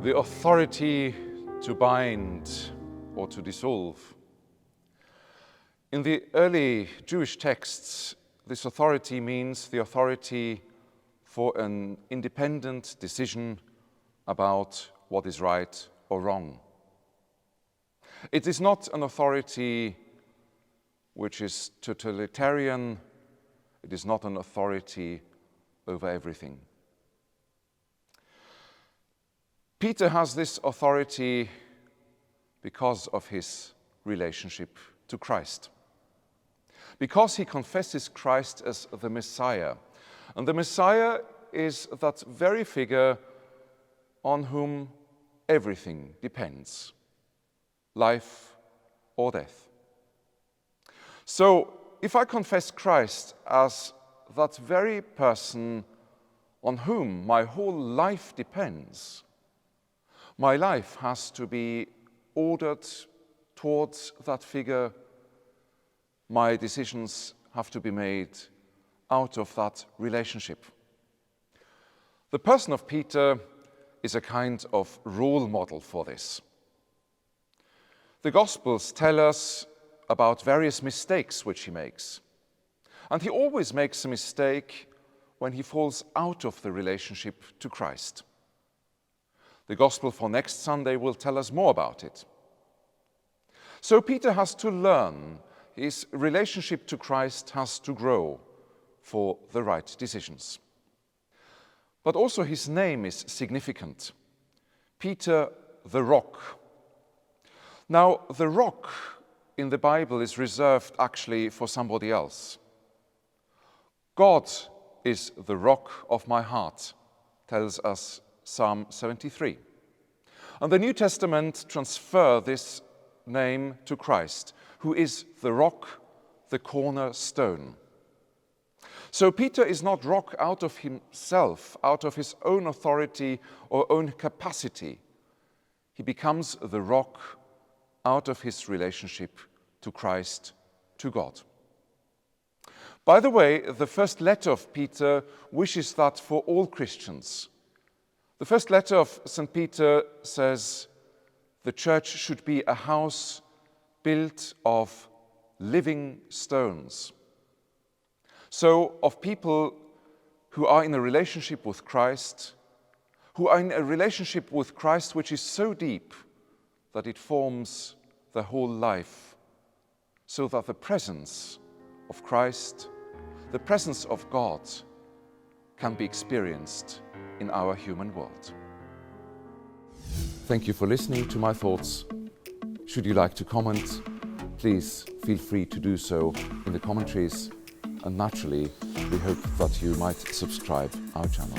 the authority to bind or to dissolve. In the early Jewish texts, this authority means the authority for an independent decision about what is right or wrong. It is not an authority which is totalitarian. It is not an authority over everything. Peter has this authority because of his relationship to Christ. Because he confesses Christ as the Messiah. And the Messiah is that very figure on whom everything depends, life or death. So, if I confess Christ as that very person on whom my whole life depends, my life has to be ordered towards that figure. My decisions have to be made out of that relationship. The person of Peter is a kind of role model for this. The Gospels tell us about various mistakes which he makes. And he always makes a mistake when he falls out of the relationship to Christ. The Gospel for next Sunday will tell us more about it. So Peter has to learn. His relationship to Christ has to grow for the right decisions. But also his name is significant. Peter the Rock. Now, the rock in the Bible is reserved actually for somebody else. God is the rock of my heart, tells us Psalm 73. And the New Testament transfers this name to Christ, who is the rock, the cornerstone. So Peter is not rock out of himself, out of his own authority or own capacity. He becomes the rock out of his relationship to Christ, to God. By the way, the first letter of Peter wishes that for all Christians. The first letter of St. Peter says the church should be a house built of living stones. So, of people who are in a relationship with Christ, who are in a relationship with Christ which is so deep that it forms their whole life, so that the presence of Christ, the presence of God, can be experienced in our human world. Thank you for listening to my thoughts. Should you like to comment, please feel free to do so in the commentaries, and naturally, we hope that you might subscribe our channel.